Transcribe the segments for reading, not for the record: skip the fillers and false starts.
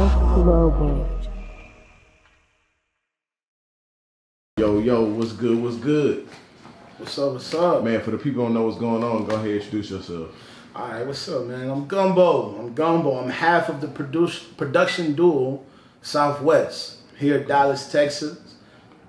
Global. Yo, what's good, What's up, what's up? Man, for the people who don't know what's going on, go ahead and introduce yourself. Alright, what's up, man? I'm Gumbo. I'm half of the production duo Southwest here in Dallas, Texas.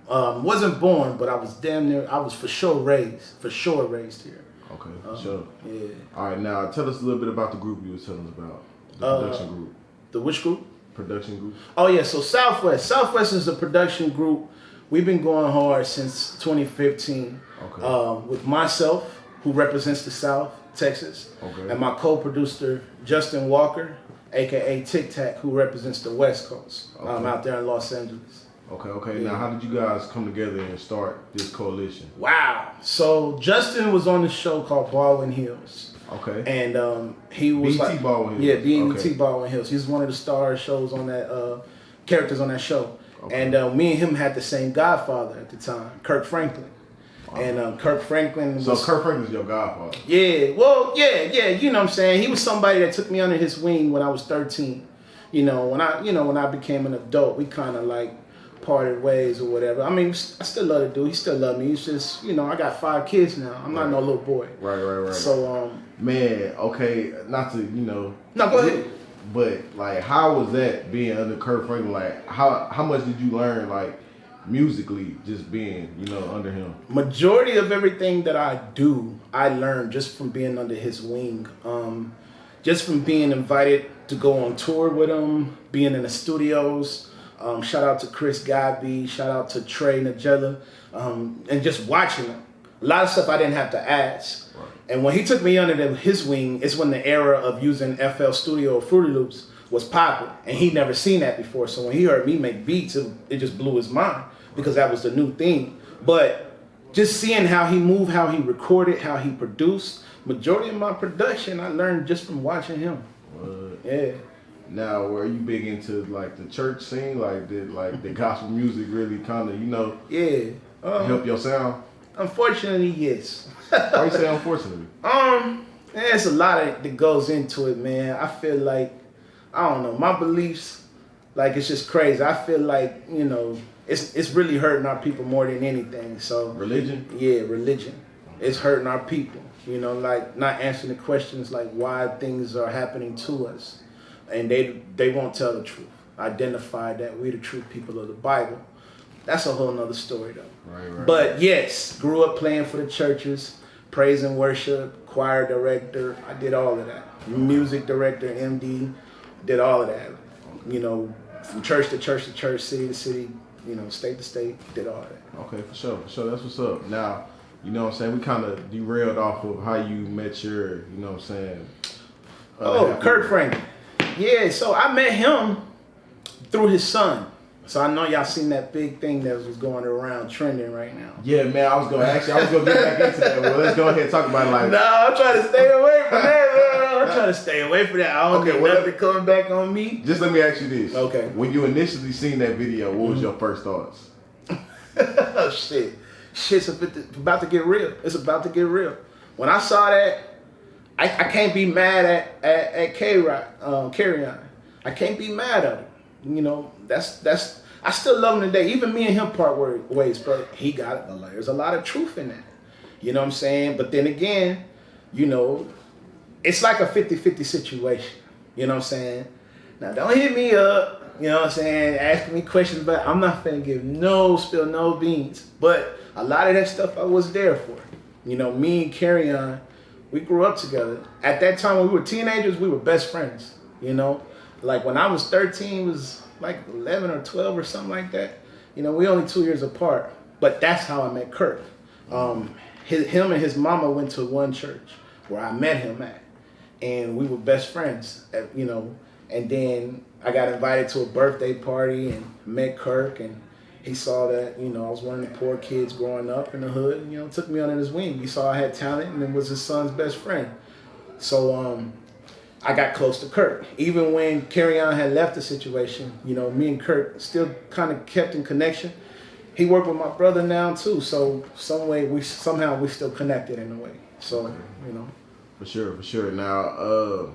Wasn't born, but I was for sure raised here. Okay, sure. Yeah. Alright, now tell us a little bit about the group you were telling us about. The production group. The which group? Production group. Oh yeah, so Southwest. Southwest is a production group. We've been going hard since 2015. Okay. With myself, who represents the South, Texas, okay, and my co-producer Justin Walker, aka Tic Tac, who represents the West Coast, okay, out there in Los Angeles. Okay. Yeah. Now, how did you guys come together and start this coalition? Wow. So Justin was on this show called Baldwin Hills. Okay. And he was BET like, Baldwin Hills. Yeah, BET Okay. Baldwin Hills. He's one of the star shows on that characters on that show. Okay. And me and him had the same godfather at the time, Kirk Franklin. And Kirk Franklin was... So Kirk Franklin's your godfather? Yeah, well, yeah, you know what I'm saying? He was somebody that took me under his wing when I was 13. When I became an adult, we kind of like parted ways or whatever. I mean, I still love the dude. He still love me. He's just, I got 5 kids now. I'm not no little boy. Right. So, man, okay, not to, No, go ahead. But, like, how was that being under Kirk Franklin? Like, how much did you learn, like, musically, just being, under him? Majority of everything that I do, I learned just from being under his wing. Just from being invited to go on tour with him, being in the studios. Shout out to Chris Godby, shout out to Trey Nagella, and just watching him. A lot of stuff I didn't have to ask. Right. And when he took me under his wing, it's when the era of using FL Studio or Fruity Loops was popular. And he'd never seen that before. So when he heard me make beats, it just blew his mind because that was the new thing. But just seeing how he moved, how he recorded, how he produced, majority of my production I learned just from watching him. Yeah. Now, were you big into like the church scene? Like did the gospel music really kind of help your sound? Unfortunately, yes. Why you say unfortunately? There's a lot that goes into it, man. I feel like, I don't know, my beliefs, like it's just crazy. I feel like, it's really hurting our people more than anything. So religion? Yeah, religion. It's hurting our people. Like not answering the questions like why things are happening to us. And they won't tell the truth. Identify that we the true people of the Bible. That's a whole nother story though. Right. But yes, grew up playing for the churches, praise and worship, choir director. I did all of that. Music director, MD, did all of that. From church to church to church, city to city, state to state, did all that. Okay, for sure. That's what's up. Now, you know what I'm saying? We kind of derailed off of how you met your, Kirk Franklin. Yeah, so I met him through his son. So I know y'all seen that big thing that was going around trending right now. Yeah, man, I was gonna get back into that. Well, let's go ahead and talk about it. Like, no, I'm trying to stay away from that, man. I'm trying to stay away from that. I don't need nothing coming back on me. Just let me ask you this. Okay. When you initially seen that video, what was your first thoughts? Oh, shit. Shit's about to get real. It's about to get real. When I saw that, I can't be mad at Carry-On. I can't be mad at him. That's I still love him today. Even me and him part ways, but he got it. There's a lot of truth in that. You know what I'm saying? But then again, it's like a 50-50 situation. You know what I'm saying? Now don't hit me up, you know what I'm saying, asking me questions, but I'm not finna give spill no beans. But a lot of that stuff I was there for. Me and Carry-On, we grew up together. At that time when we were teenagers, we were best friends. Like when I was 13, was like 11 or 12 or something like that. We only 2 years apart. But that's how I met Kirk. Him and his mama went to one church where I met him at. And we were best friends, And then I got invited to a birthday party and met Kirk. And he saw that, I was one of the poor kids growing up in the hood. And, took me under his wing. He saw I had talent and was his son's best friend. So, I got close to Kirk. Even when Carry-On had left the situation, me and Kirk still kind of kept in connection. He worked with my brother now too, so somehow we still connected in a way. So, For sure. Now,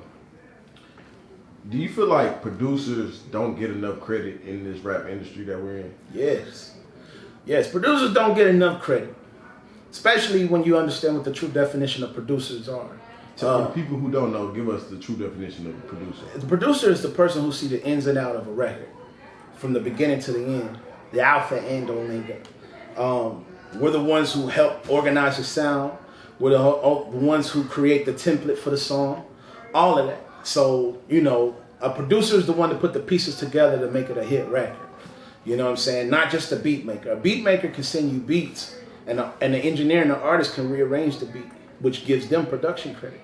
Do you feel like producers don't get enough credit in this rap industry that we're in? Yes. Yes, producers don't get enough credit, especially when you understand what the true definition of producers are. So for people who don't know, give us the true definition of a producer. The producer is the person who see the ins and out of a record, from the beginning to the end, the alpha and omega. We're the ones who help organize the sound. We're the ones who create the template for the song, all of that. So, you know, a producer is the one to put the pieces together to make it a hit record. You know what I'm saying? Not just a beat maker. A beat maker can send you beats, and the engineer and the artist can rearrange the beat, which gives them production credit.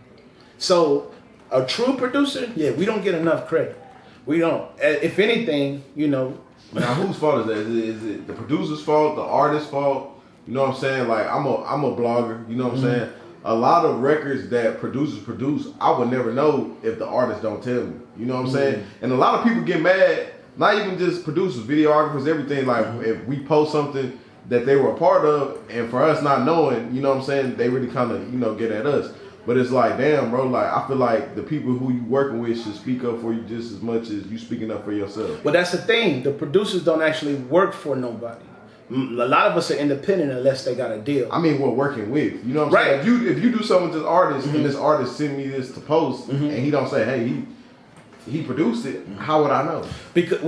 So a true producer, yeah, we don't get enough credit. We don't. If anything, you know. Now, whose fault is that? Is it the producer's fault, the artist's fault? You know what I'm saying? Like, I'm a blogger. You know what I'm saying? A lot of records that producers produce, I would never know if the artist don't tell me. You know what I'm saying? And a lot of people get mad, not even just producers, videographers, everything. Like, if we post something that they were a part of, and for us not knowing, you know what I'm saying, they really kind of, you know, get at us. But it's like, damn, bro, like, I feel like the people who you working with should speak up for you just as much as you speaking up for yourself. Well, that's the thing. The producers don't actually work for nobody. A lot of us are independent unless they got a deal. I mean, we're working with. You know what I'm saying? If you do something with this artist, and this artist send me this to post, and he don't say, hey, he produced it, how would I know? Because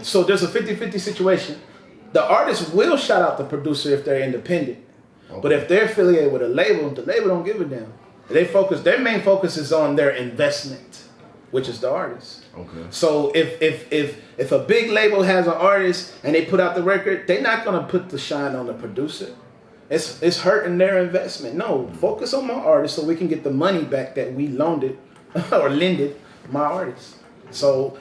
so there's a 50-50 situation. The artist will shout out the producer if they're independent. Okay. But if they're affiliated with a label, the label don't give a damn. Their main focus is on their investment, which is the artist. Okay. So if a big label has an artist and they put out the record, they're not gonna put the shine on the producer. It's hurting their investment. No, focus on my artist so we can get the money back that we loaned it or lended my artist. So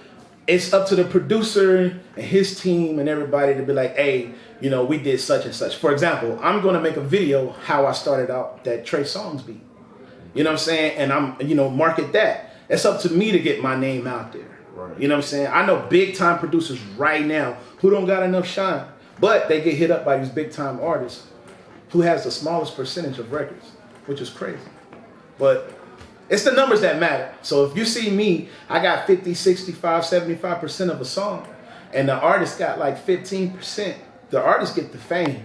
it's up to the producer and his team and everybody to be like, hey, you know, we did such and such. For example, I'm gonna make a video how I started out that Trey Songz beat. You know what I'm saying? And I'm, you know, market that. It's up to me to get my name out there. Right. You know what I'm saying? I know big time producers right now who don't got enough shine, but they get hit up by these big time artists who has the smallest percentage of records, which is crazy. But it's the numbers that matter. So if you see me, I got 50, 65, 75% of a song, and the artist got like 15%. The artist get the fame.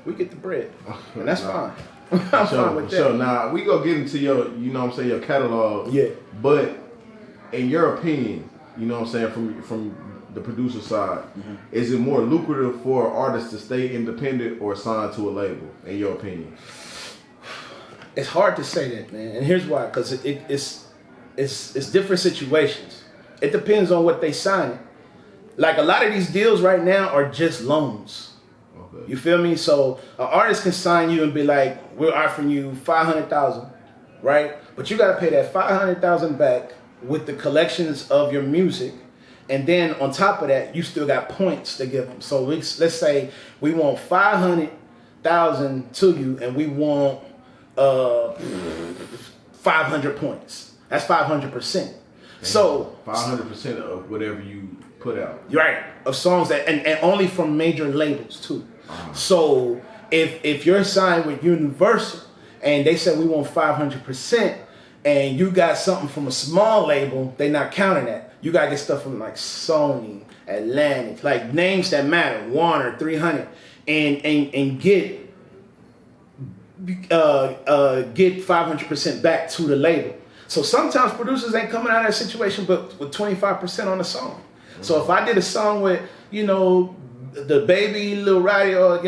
We get the bread. And that's fine. I'm fine with that. So now we go get into your, you know what I'm saying, your catalog. Yeah. But in your opinion, you know what I'm saying, from the producer side, is it more lucrative for artists to stay independent or sign to a label, in your opinion? It's hard to say that, man. And here's why, because it's different situations. It depends on what they sign. Like, a lot of these deals right now are just loans. Okay. You feel me? So an artist can sign you and be like, we're offering you $500,000, right? But you got to pay that $500,000 back with the collections of your music. And then on top of that, you still got points to give them. So let's say we want $500,000 to you and we want 500 points. That's 500%. So 500% of whatever you put out. Right. Of songs that and only from major labels too. So if you're signed with Universal and they said we want 500% and you got something from a small label, they're not counting that. You gotta get stuff from like Sony, Atlantic, like names that matter, Warner, 300, and get 500% back to the label. So sometimes producers ain't coming out of that situation, but with 25% on the song. So if I did a song with, you know, the Baby, Lil Roddy, or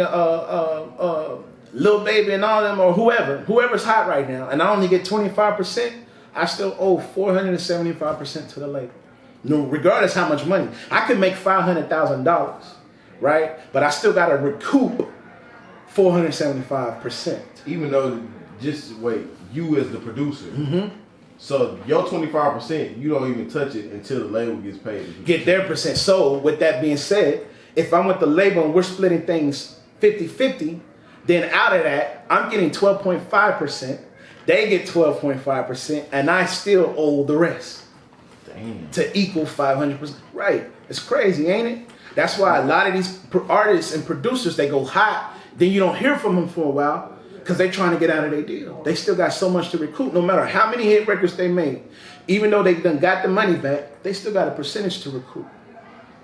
Lil Baby and all them, or whoever's hot right now, and I only get 25%, I still owe 475% to the label. No, regardless how much money. I could make $500,000, right? But I still got to recoup 475%. Even though, just wait, you as the producer, so your 25%, you don't even touch it until the label gets paid. Get their percent. So with that being said, if I'm with the label and we're splitting things 50-50, then out of that, I'm getting 12.5%. They get 12.5%, and I still owe the rest. Damn. To equal 500%. Right. It's crazy, ain't it? That's why a lot of these artists and producers, they go hot, then you don't hear from them for a while because they're trying to get out of their deal. They still got so much to recoup, no matter how many hit records they made. even though they done got the money back, they still got a percentage to recoup.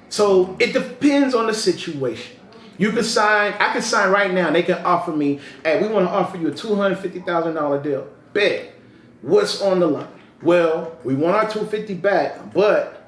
So it depends on the situation. You can sign, I can sign right now, and they can offer me, hey, we want to offer you a $250,000 deal. Bet. What's on the line? Well, we want our $250 back, but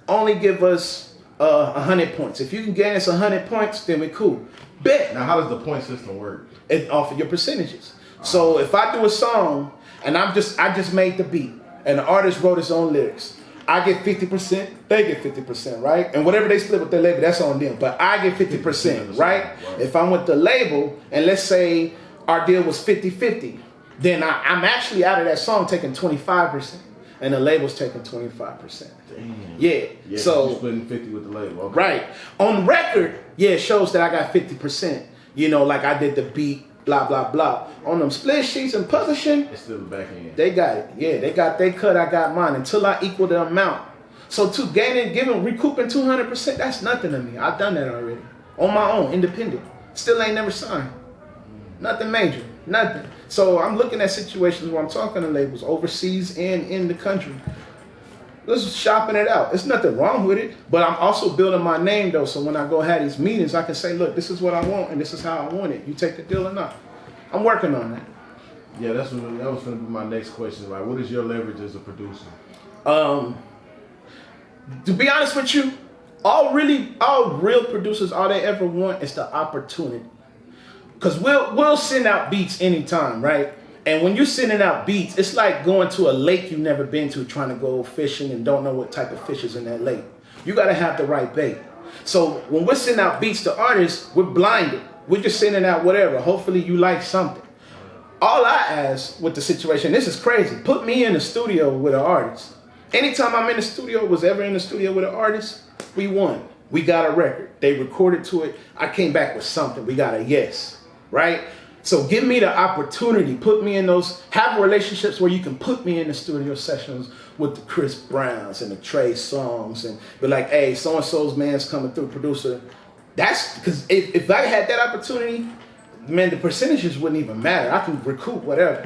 only give us 100 points. If you can gain us 100 points, then we cool. Bet. Now, how does the point system work? It offer your percentages. So if I do a song and I just made the beat and the artist wrote his own lyrics, I get 50%, they get 50%, right? And whatever they split with their label, that's on them. But I get 50%, right? If I'm with the label and let's say our deal was 50-50, then I'm actually out of that song taking 25%. And the label's taking 25%. Damn. Yeah. So you're splitting 50 with the label. Okay. Right. On record, yeah, it shows that I got 50%. You know, like I did the beat, blah, blah, blah. On them split sheets and publishing, It's still the back end. they got it. Yeah, they got their cut, I got mine until I equal the amount. So to recouping 200%, that's nothing to me. I've done that already. On my own, independent. Still ain't never signed. Nothing major. Nothing. So I'm looking at situations where I'm talking to labels overseas and in the country. Just shopping it out. There's nothing wrong with it. But I'm also building my name though. So when I go have these meetings, I can say, look, this is what I want and this is how I want it. You take the deal or not. I'm working on that. Yeah, that was going to be my next question. Like, what is your leverage as a producer? To be honest with you, all real producers, all they ever want is the opportunity. Because we'll send out beats anytime, right? And when you're sending out beats, it's like going to a lake you've never been to, trying to go fishing and don't know what type of fish is in that lake. You got to have the right bait. So when we're sending out beats to artists, we're blinded. We're just sending out whatever. Hopefully you like something. All I ask with the situation, this is crazy, put me in the studio with an artist. Anytime I'm in the studio, was ever in the studio with an artist, we won. We got a record. They recorded to it. I came back with something. We got a yes. Right? So give me the opportunity, put me in those, have relationships where you can put me in the studio sessions with the Chris Browns and the Trey Songz and be like, hey, so-and-so's man's coming through, producer. That's because if I had that opportunity, man, the percentages wouldn't even matter. I can recoup whatever.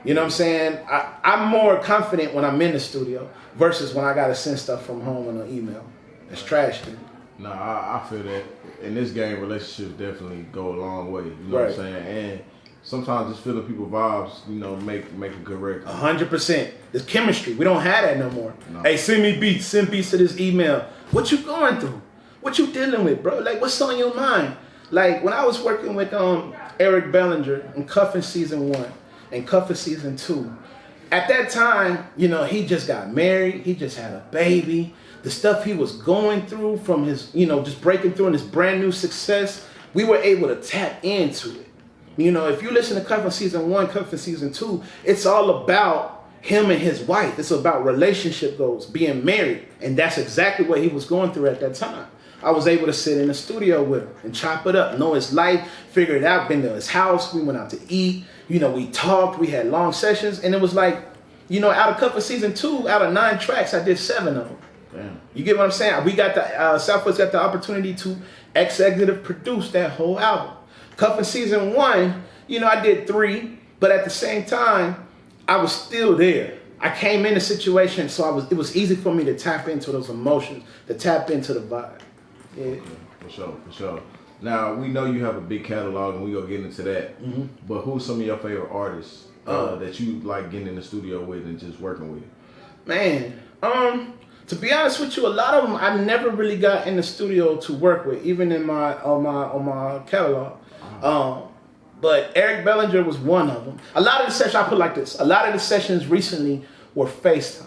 You know what I'm saying? I'm more confident when I'm in the studio versus when I got to send stuff from home on an email. It's trash, man. No, I feel that. In this game, relationships definitely go a long way. You know what I'm saying? And sometimes just feeling people's vibes, you know, make a good record. 100%. There's chemistry. We don't have that no more. No. Hey, send me beats. Send beats to this email. What you going through? What you dealing with, bro? Like, what's on your mind? Like, when I was working with Eric Bellinger in Cuffin Season 1 and Cuffin Season 2, at that time, you know, he just got married. He just had a baby. The stuff he was going through from his, you know, just breaking through in his brand new success, we were able to tap into it. You know, if you listen to Cuffin Season 1, Cuffin Season 2, it's all about him and his wife. It's about relationship goals, being married. And that's exactly what he was going through at that time. I was able to sit in the studio with him and chop it up, know his life, figure it out, been to his house, we went out to eat, you know, we talked, we had long sessions, and it was like, you know, out of Cuffin Season 2, out of 9 tracks, I did 7 of them. Damn. You get what I'm saying? We got the Southwest got the opportunity to executive produce that whole album. Cuffin Season 1, you know, I did 3, but at the same time, I was still there. I came in a situation, so it was easy for me to tap into those emotions, to tap into the vibe. Yeah. Okay, for sure. Now, we know you have a big catalog, and we're going to get into that. Mm-hmm. But who's some of your favorite artists that you like getting in the studio with and just working with? Man, to be honest with you, a lot of them I never really got in the studio to work with, even in on my catalog. But Eric Bellinger was one of them. A lot of the sessions, I put it like this, a lot of the sessions recently were FaceTime.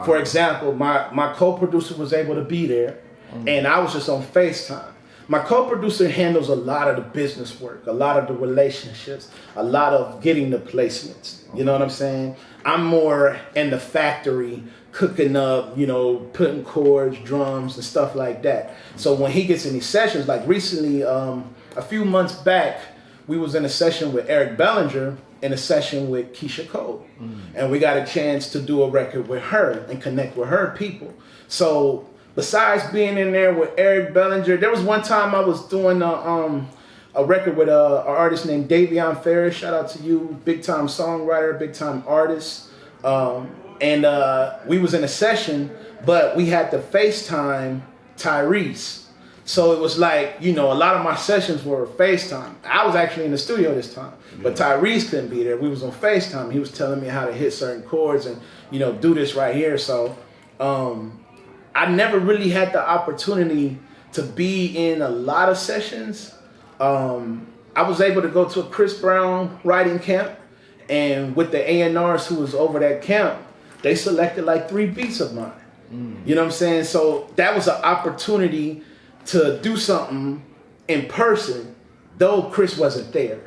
For example, my co-producer was able to be there, and I was just on FaceTime. My co-producer handles a lot of the business work, a lot of the relationships, a lot of getting the placements. You know what I'm saying? I'm more in the factory, cooking up, you know, putting chords, drums, and stuff like that. So when he gets in these sessions, like recently, a few months back, we was in a session with Eric Bellinger and a session with Keisha Cole. And we got a chance to do a record with her and connect with her people. So besides being in there with Eric Bellinger, there was one time I was doing a record with an artist named Davion Ferris. Shout out to you, big time songwriter, big time artist. and we was in a session, but we had to FaceTime Tyrese. So it was like, you know, a lot of my sessions were FaceTime. I was actually in the studio this time, but Tyrese couldn't be there. We was on FaceTime. He was telling me how to hit certain chords and, you know, do this right here. So I never really had the opportunity to be in a lot of sessions. I was able to go to a Chris Brown writing camp, and with the A&Rs who was over that camp, they selected like 3 beats of mine. You know what I'm saying? So that was an opportunity to do something in person, though Chris wasn't there.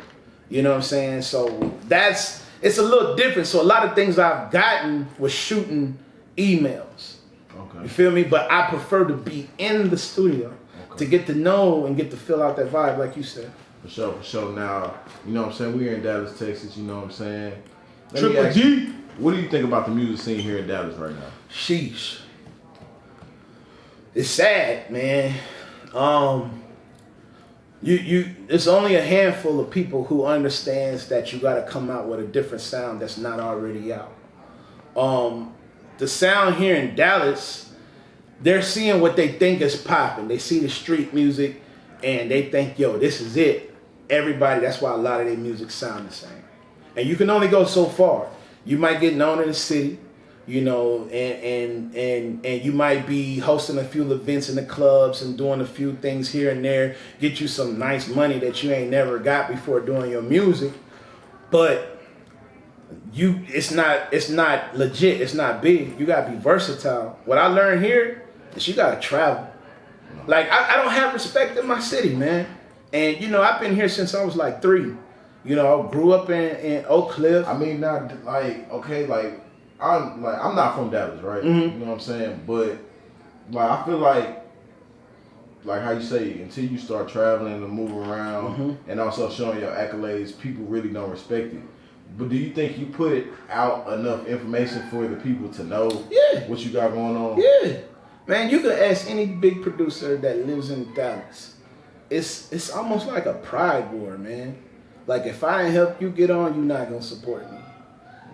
You know what I'm saying? So it's a little different. So a lot of things I've gotten was shooting emails. Okay. You feel me? But I prefer to be in the studio to get to know and get to fill out that vibe, like you said. For sure. Now, you know what I'm saying? We're in Dallas, Texas, you know what I'm saying? Triple D. What do you think about the music scene here in Dallas right now? Sheesh. It's sad, man. It's only a handful of people who understands that you gotta come out with a different sound that's not already out. The sound here in Dallas, they're seeing what they think is popping. They see the street music and they think, yo, this is it. Everybody, that's why a lot of their music sound the same. And you can only go so far. You might get known in the city, you know, and you might be hosting a few events in the clubs and doing a few things here and there, get you some nice money that you ain't never got before doing your music. But it's not legit, it's not big. You gotta be versatile. What I learned here is you gotta travel. Like I don't have respect in my city, man. And you know, I've been here since I was like 3. You know, I grew up in Oak Cliff. I mean, not like, okay, like I'm not from Dallas, right? You know what I'm saying? But like I feel like how you say, until you start traveling and moving around and also showing your accolades, people really don't respect it. But do you think you put out enough information for the people to know what you got going on? Yeah. Man, you can ask any big producer that lives in Dallas. It's almost like a pride war, man. Like if I ain't help you get on, you're not gonna support me.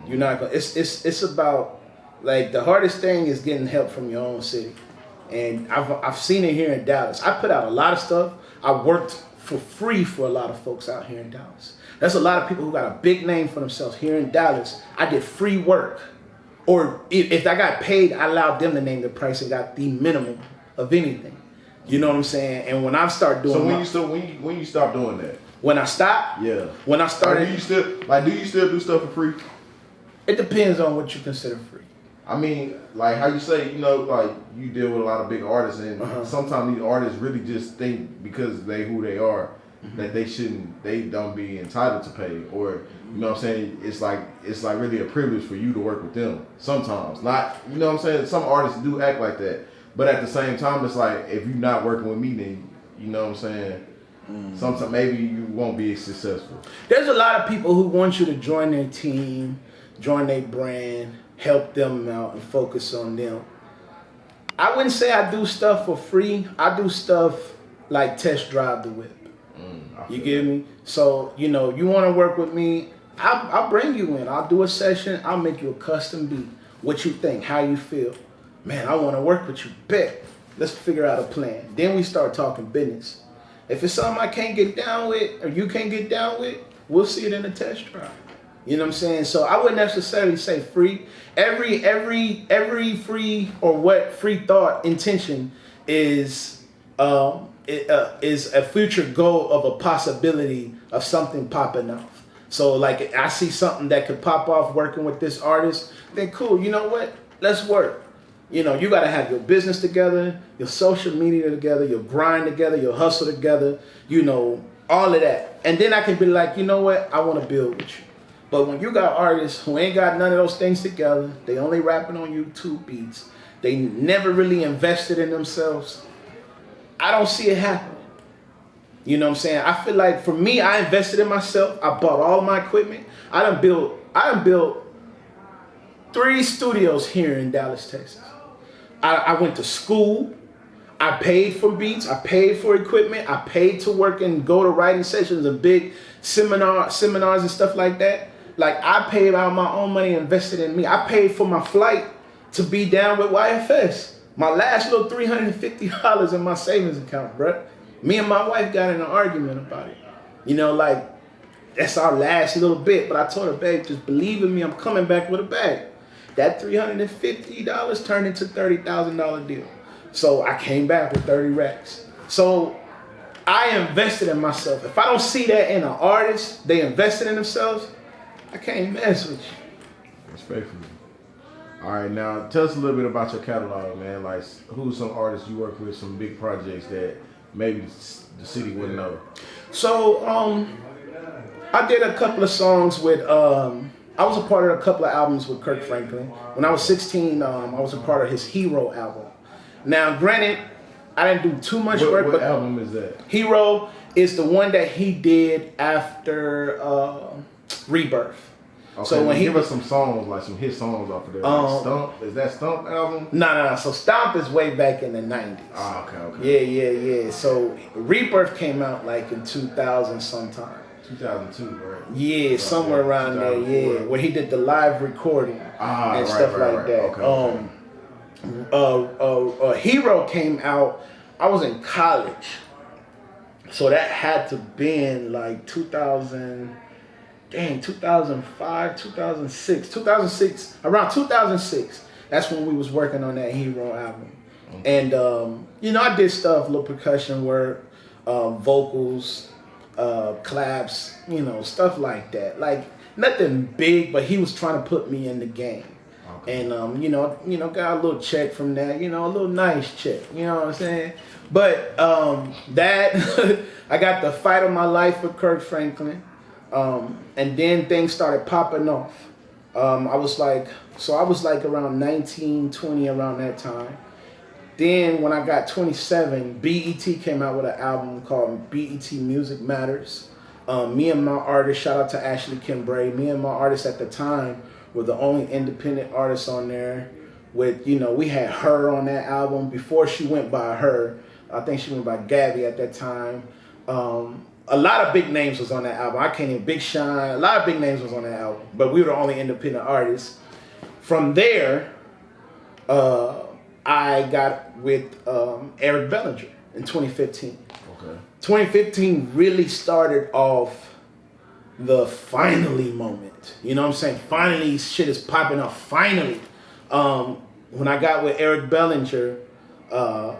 You're not gonna. It's about, like, the hardest thing is getting help from your own city, and I've seen it here in Dallas. I put out a lot of stuff. I worked for free for a lot of folks out here in Dallas. There's a lot of people who got a big name for themselves here in Dallas. I did free work, or if I got paid, I allowed them to name the price and got the minimum of anything. You know what I'm saying? And when I start doing, so when you stop doing that? When I stopped? Yeah. When I started, do you still do stuff for free? It depends on what you consider free. I mean, like how you say, you know, like you deal with a lot of big artists, and sometimes these artists really just think because they who they are that they don't be entitled to pay, or you know what I'm saying? It's like really a privilege for you to work with them. Sometimes, not, you know what I'm saying? Some artists do act like that, but at the same time, it's like if you're not working with me, then you know what I'm saying? Sometimes maybe you won't be successful. There's a lot of people who want you to join their team, join their brand, help them out, and focus on them. I wouldn't say I do stuff for free. I do stuff like test drive the whip. You get me? So, you know, you want to work with me, I'll bring you in. I'll do a session. I'll make you a custom beat. What you think? How you feel? Man, I want to work with you. Bet. Let's figure out a plan. Then we start talking business. If it's something I can't get down with, or you can't get down with, we'll see it in the test drive. You know what I'm saying? So I wouldn't necessarily say free. Every free, or what free thought intention is a future goal of a possibility of something popping off. So like I see something that could pop off working with this artist, then cool. You know what? Let's work. You know, you got to have your business together, your social media together, your grind together, your hustle together, you know, all of that. And then I can be like, you know what? I want to build with you. But when you got artists who ain't got none of those things together, they only rapping on YouTube beats, they never really invested in themselves, I don't see it happening. You know what I'm saying? I feel like for me, I invested in myself. I bought all my equipment. I done built 3 studios here in Dallas, Texas. I went to school. I paid for beats. I paid for equipment. I paid to work and go to writing sessions and big seminars and stuff like that. Like, I paid out my own money, invested in me. I paid for my flight to be down with YFS. My last little $350 in my savings account, bro. Me and my wife got in an argument about it. You know, like, that's our last little bit. But I told her, babe, just believe in me, I'm coming back with a bag. That $350 turned into $30,000 deal. So I came back with 30 racks. So I invested in myself. If I don't see that in an artist, they invested in themselves, I can't mess with you. Respectfully. All right, now tell us a little bit about your catalog, man. Like, who's some artists you work with, some big projects that maybe the city wouldn't know? So, I did a couple of songs with, I was a part of a couple of albums with Kirk Franklin. When I was 16, I was a part of his Hero album. Now, granted, I didn't do too much work. What album is that? Hero is the one that he did after Rebirth. Okay, so when he give us some songs, like some hit songs off of there. Like Stump, is that Stump album? No. So Stomp is way back in the 90s. Ah, okay. Yeah. So Rebirth came out like in 2000 sometime. 2002, right? Yeah, right, somewhere around there. Yeah, where he did the live recording and stuff like that. Okay. Hero came out. I was in college, so that had to been like 2005, 2006, around 2006. That's when we was working on that Hero album. Okay. And you know, I did stuff, little percussion work, vocals, claps, you know, stuff like that. Like nothing big, but he was trying to put me in the game. Okay. And you know, got a little check from that, you know, a little nice check, you know what I'm saying? But that I got the fight of my life with Kirk Franklin. And then things started popping off. I was like around 19, 20 around that time. Then when I got 27, BET came out with an album called BET Music Matters. Me and my artist, shout out to Ashley Kimbray, me and my artist at the time were the only independent artists on there. With, you know, we had her on that album before she went by her. I think she went by Gabby at that time. A lot of big names was on that album. I can't even, Big Sean, a lot of big names was on that album. But we were the only independent artists. From there, I got with Eric Bellinger in 2015. Okay. 2015 really started off the finally moment. You know what I'm saying? Finally, shit is popping up. Finally. When I got with Eric Bellinger, I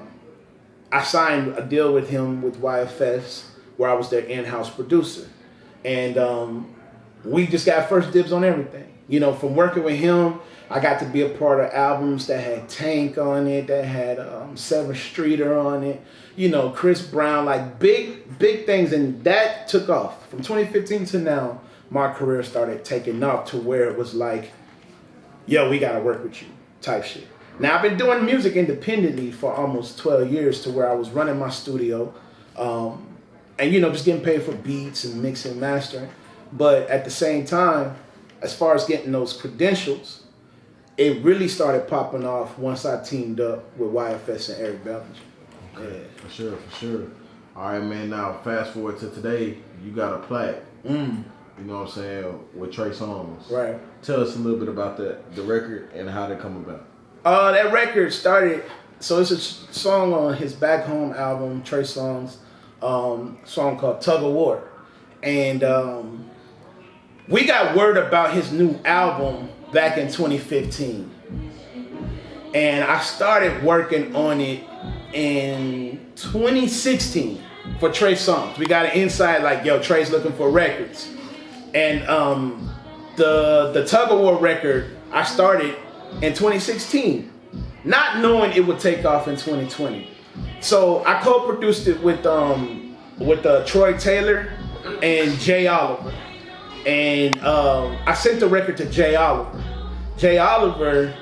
signed a deal with him with YFS, where I was their in-house producer. And we just got first dibs on everything. You know, from working with him, I got to be a part of albums that had Tank on it, that had Seventh Streeter on it, you know, Chris Brown, like big things. And that took off. From 2015 to now, my career started taking off to where it was like, yo, we got to work with you type shit. Now, I've been doing music independently for almost 12 years to where I was running my studio, and, you know, just getting paid for beats and mixing and mastering. But at the same time, as far as getting those credentials, it really started popping off once I teamed up with YFS and Eric Bellinger. Okay, yeah. For sure. All right, man, now fast forward to today, you got a plaque, you know what I'm saying, with Trey Songz. Right. Tell us a little bit about that, the record, and how that come about. That record started, so it's a song on his Back Home album, Trey Songz. Song called Tug of War. And we got word about his new album back in 2015. And I started working on it in 2016 for Trey Songz. We got an insight like, yo, Trey's looking for records. And the Tug of War record I started in 2016, not knowing it would take off in 2020. So I co-produced it with Troy Taylor and Jay Oliver. And I sent the record to Jay Oliver. Jay Oliver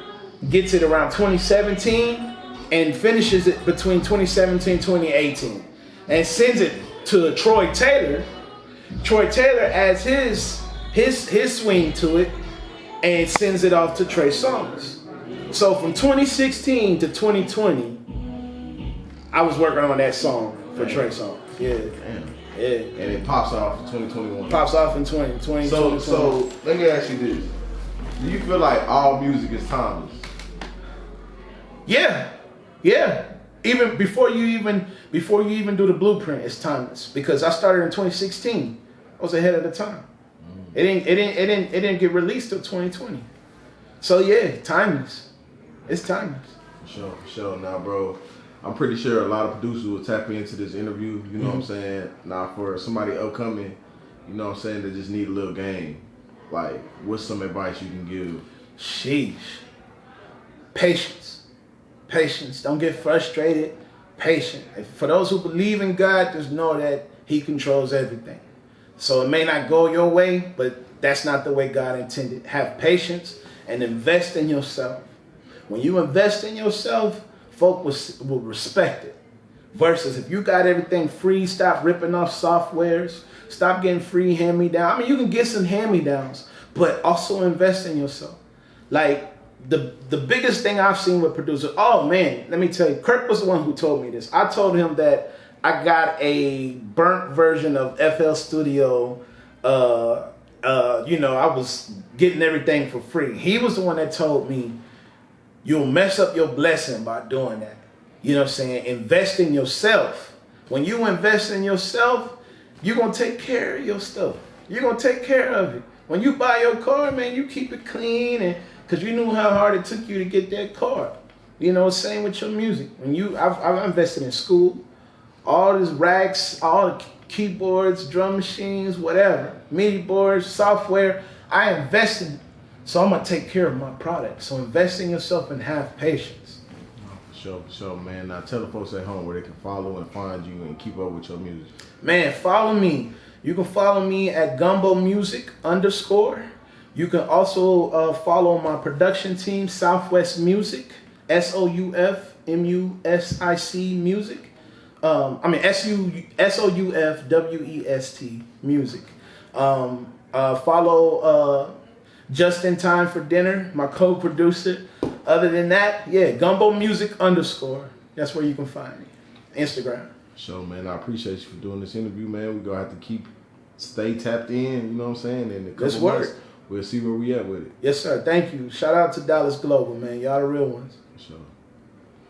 gets it around 2017 and finishes it between 2017 and 2018. And sends it to Troy Taylor. Troy Taylor adds his swing to it and sends it off to Trey Songz. So from 2016 to 2020, I was working on that song for Trey Songz. Yeah. Damn. Yeah. And it pops off in 2021. Pops off in 2020. So let me ask you this. Do you feel like all music is timeless? Yeah. Even before you even do the blueprint, it's timeless. Because I started in 2016. I was ahead of the time. It didn't get released till 2020. So yeah, timeless. It's timeless. For sure. Now, bro, I'm pretty sure a lot of producers will tap into this interview. You know what I'm saying? Now, for somebody upcoming, you know what I'm saying, that just need a little game. Like, what's some advice you can give? Sheesh. Patience. Don't get frustrated. Patient. For those who believe in God, just know that He controls everything. So it may not go your way, but that's not the way God intended. Have patience and invest in yourself. When you invest in yourself, folk will respect it. Versus if you got everything free, stop ripping off softwares. Stop getting free hand-me-down. I mean, you can get some hand-me-downs, but also invest in yourself. Like, the biggest thing I've seen with producers, oh man, let me tell you, Kirk was the one who told me this. I told him that I got a burnt version of FL Studio. I was getting everything for free. He was the one that told me, you'll mess up your blessing by doing that. You know what I'm saying? Invest in yourself. When you invest in yourself, you're going to take care of your stuff. You're going to take care of it. When you buy your car, man, you keep it clean, and because you knew how hard it took you to get that car. You know, same with your music. I've invested in school, all these racks, all the keyboards, drum machines, whatever, MIDI boards, software. I invest in it. So I'm going to take care of my product. So invest in yourself and have patience. For sure, man. Now tell the folks at home where they can follow and find you and keep up with your music. Man, follow me. You can follow me at Gumbo Music _. You can also follow my production team, Southwest Music, SOUFMUSIC Music. SOUFWEST Music. Follow Just in Time for Dinner, my co-producer. Other than that, yeah, Gumbo Music _. That's where you can find me. Instagram. So, man, I appreciate you for doing this interview, man. We're going to have to stay tapped in, you know what I'm saying? And in a couple months, we'll see where we at with it. Yes, sir. Thank you. Shout out to Dallas Global, man. Y'all the real ones. For sure.